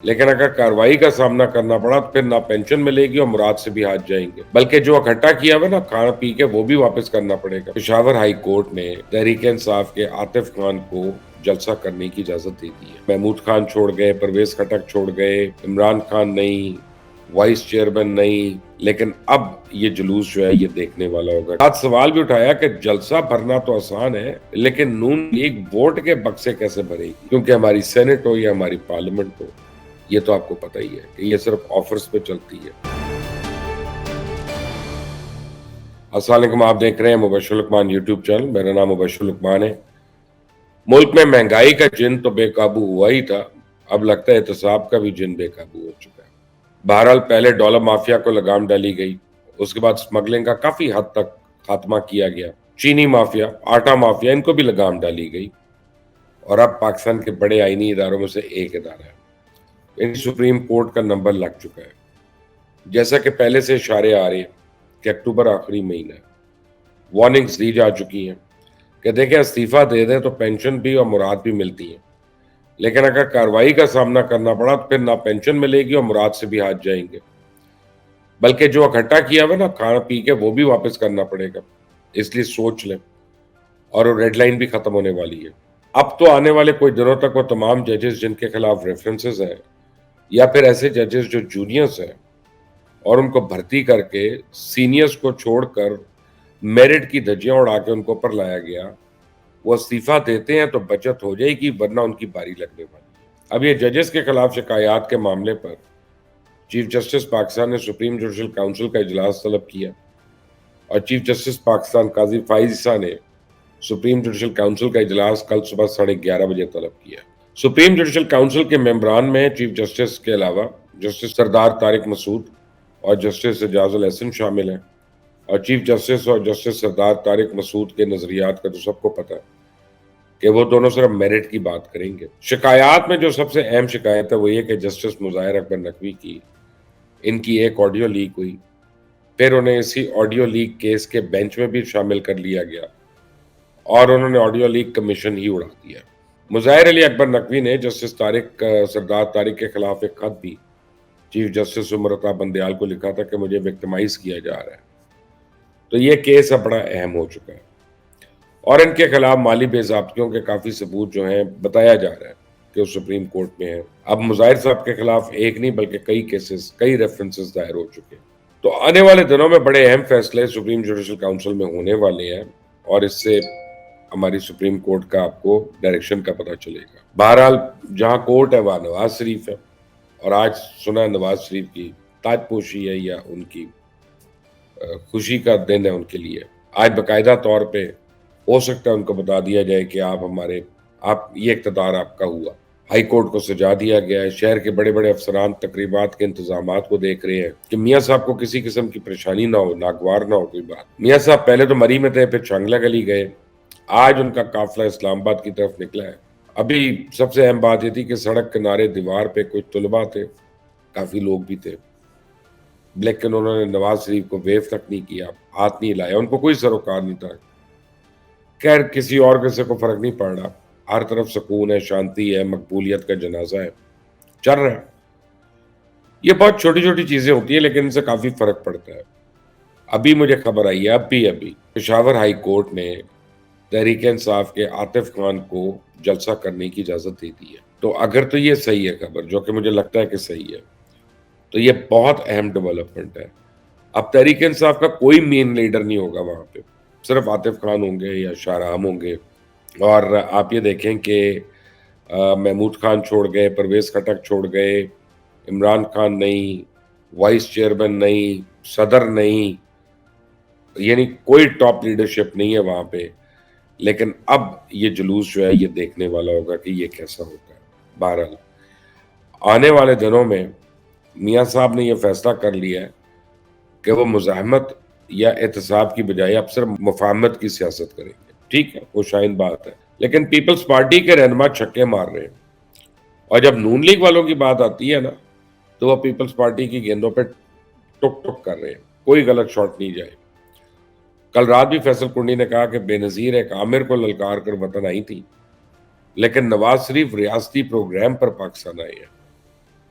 لیکن اگر کارروائی کا سامنا کرنا پڑا تو پھر نہ پینشن ملے گی اور مراد سے بھی ہاتھ جائیں گے، بلکہ جو اکٹھا کیا ہوا نا کھانا پی کے وہ بھی واپس کرنا پڑے گا۔ پشاور ہائی کورٹ نے تحریک انصاف کے عاطف خان کو جلسہ کرنے کی اجازت دے دی ہے۔ محمود خان چھوڑ گئے، پرویز خٹک چھوڑ گئے، عمران خان نہیں، وائس چیئرمین نہیں، لیکن اب یہ جلوس جو ہے یہ دیکھنے والا ہوگا۔ آج سوال بھی اٹھایا کہ جلسہ بھرنا تو آسان ہے، لیکن نون لیگ ووٹ کے بکسے کیسے بھرے گی؟ کیونکہ ہماری سینٹ ہو یا ہماری پارلیمنٹ ہو، یہ تو آپ کو پتہ ہی ہے کہ یہ صرف آفرز پہ چلتی ہے۔ السلام علیکم، آپ دیکھ رہے ہیں مبشر لقمان یوٹیوب چینل، میرا نام مبشر لقمان ہے۔ ملک میں مہنگائی کا جن تو بے قابو ہوا ہی تھا، اب لگتا ہے احتساب کا بھی جن بے قابو ہو چکا ہے۔ بہرحال پہلے ڈالر مافیا کو لگام ڈالی گئی، اس کے بعد سمگلنگ کا کافی حد تک خاتمہ کیا گیا، چینی مافیا، آٹا مافیا، ان کو بھی لگام ڈالی گئی، اور اب پاکستان کے بڑے آئینی اداروں میں سے ایک ادارہ ہے، ان سپریم کورٹ کا نمبر لگ چکا ہے۔ جیسا کہ پہلے سے اشارے آ رہے ہیں کہ اکتوبر آخری مہینہ ہے، وارننگز دی جا چکی ہیں کہ دیکھیں استعفیٰ دے دیں تو پینشن بھی اور مراد بھی ملتی ہیں، لیکن اگر کارروائی کا سامنا کرنا پڑا تو پھر نہ پینشن ملے گی اور مراد سے بھی ہاتھ جائیں گے، بلکہ جو اکٹھا کیا ہوا نا کھانا پی کے وہ بھی واپس کرنا پڑے گا۔ اس لیے سوچ لیں، اور وہ ریڈ لائن بھی ختم ہونے والی ہے۔ اب تو آنے والے کوئی دنوں تک وہ تمام ججز جن کے خلاف ریفرنسز ہیں، یا پھر ایسے ججز جو جونیئرز ہیں اور ان کو بھرتی کر کے سینئرز کو چھوڑ کر میرٹ کی دھجیاں اڑا کے ان کو اوپر لایا گیا، وہ استعفیٰ دیتے ہیں تو بچت ہو جائے گی، ورنہ ان کی باری لگنے والی ہے۔ اب یہ ججز کے خلاف شکایات کے معاملے پر چیف جسٹس پاکستان نے سپریم جوڈیشل کونسل کا اجلاس طلب کیا، اور چیف جسٹس پاکستان قاضی فائز عیسیٰ نے سپریم جوڈیشل کونسل کا اجلاس کل صبح 11:30 بجے طلب کیا۔ سپریم جوڈیشل کونسل کے ممبران میں چیف جسٹس کے علاوہ جسٹس سردار طارق مسعود اور جسٹس اعجاز الحسن شامل ہیں، اور چیف جسٹس اور جسٹس سردار طارق مسعود کے نظریات کا تو سب کو پتہ ہے کہ وہ دونوں صرف میرٹ کی بات کریں گے۔ شکایات میں جو سب سے اہم شکایت ہے وہ یہ کہ جسٹس مظاہر اکبر نقوی کی ان کی ایک آڈیو لیک ہوئی، پھر انہیں اسی آڈیو لیک کیس کے بینچ میں بھی شامل کر لیا گیا، اور انہوں نے آڈیو لیک کمیشن ہی اڑا دیا۔ مظاہر علی اکبر نقوی نے جسٹس سردار طارق کے خلاف ایک خط بھی چیف جسٹس عمر عطا بندیال کو لکھا تھا کہ مجھے وکٹمائز کیا جا رہا ہے، تو یہ کیس اب بڑا اہم ہو چکا ہے، اور ان کے خلاف مالی بے ضابطگیوں کے کافی ثبوت جو ہیں بتایا جا رہا ہے کہ وہ سپریم کورٹ میں ہیں۔ اب مظاہر صاحب کے خلاف ایک نہیں بلکہ کئی کیسز، کئی ریفرنسز دائر ہو چکے ہیں۔ تو آنے والے دنوں میں بڑے اہم فیصلے سپریم جوڈیشل کونسل میں ہونے والے ہیں، اور اس سے ہماری سپریم کورٹ کا آپ کو ڈائریکشن کا پتہ چلے گا۔ بہرحال جہاں کورٹ ہے وہاں نواز شریف ہے، اور آج سنا ہے نواز شریف کی تاج پوشی ہے یا ان کی خوشی کا دن ہے ان کے لیے۔ آج باقاعدہ طور پہ ہو سکتا ہے ان کو بتا دیا جائے کہ آپ یہ اقتدار آپ کا ہوا۔ ہائی کورٹ کو سجا دیا گیا ہے، شہر کے بڑے بڑے افسران تقریبات کے انتظامات کو دیکھ رہے ہیں کہ میاں صاحب کو کسی قسم کی پریشانی نہ ہو، ناگوار نہ ہو کوئی بات۔ میاں صاحب پہلے تو مری میں تھے، پھر چانگلہ گلی گئے، آج ان کا قافلہ اسلام آباد کی طرف نکلا ہے۔ ابھی سب سے اہم بات یہ تھی کہ سڑک کنارے دیوار پہ کچھ طلباء تھے، کافی لوگ بھی تھے، لیکن انہوں نے نواز شریف کو ویو تک نہیں کیا، ہاتھ نہیں لایا، ان کو کوئی سروکار نہیں تھا۔ خیر کسی اور کسی کو فرق نہیں پڑ رہا، ہر طرف سکون ہے، شانتی ہے، مقبولیت کا جنازہ ہے، چل رہا ہے۔ یہ بہت چھوٹی چھوٹی چیزیں ہوتی ہیں لیکن ان سے کافی فرق پڑتا ہے۔ ابھی مجھے خبر آئی ہے، ابھی پشاور ہائی کورٹ نے تحریک انصاف کے عاطف خان کو جلسہ کرنے کی اجازت دے دی ہے۔ تو اگر تو یہ صحیح ہے خبر، جو کہ مجھے لگتا ہے کہ صحیح ہے، تو یہ بہت اہم ڈیولپمنٹ ہے۔ اب تحریک انصاف کا کوئی مین لیڈر نہیں ہوگا وہاں پہ، صرف عاطف خان ہوں گے یا شاہرام ہوں گے، اور آپ یہ دیکھیں کہ محمود خان چھوڑ گئے، پرویز خٹک چھوڑ گئے، عمران خان نہیں، وائس چیئرمین نہیں، صدر نہیں، یعنی کوئی ٹاپ لیڈرشپ نہیں ہے وہاں پہ، لیکن اب یہ جلوس جو ہے یہ دیکھنے والا ہوگا کہ یہ کیسا ہوتا ہے۔ بہرحال آنے والے دنوں میں میاں صاحب نے یہ فیصلہ کر لیا ہے کہ وہ مزاحمت یا احتساب کی بجائے اب صرف مفاہمت کی سیاست کریں گے۔ ٹھیک ہے، وہ شائن بات ہے، لیکن پیپلز پارٹی کے رہنما چھکے مار رہے ہیں، اور جب نون لیگ والوں کی بات آتی ہے نا تو وہ پیپلز پارٹی کی گیندوں پہ ٹک ٹک کر رہے ہیں، کوئی غلط شاٹ نہیں جائے۔ کل رات بھی فیصل کنڈی نے کہا کہ بے نظیر ایک عامر کو للکار کر وطن آئی تھی، لیکن نواز شریف ریاستی پروگرام پر پاکستان آئے ہیں۔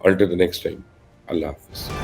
Until the next time, Allah Hafiz.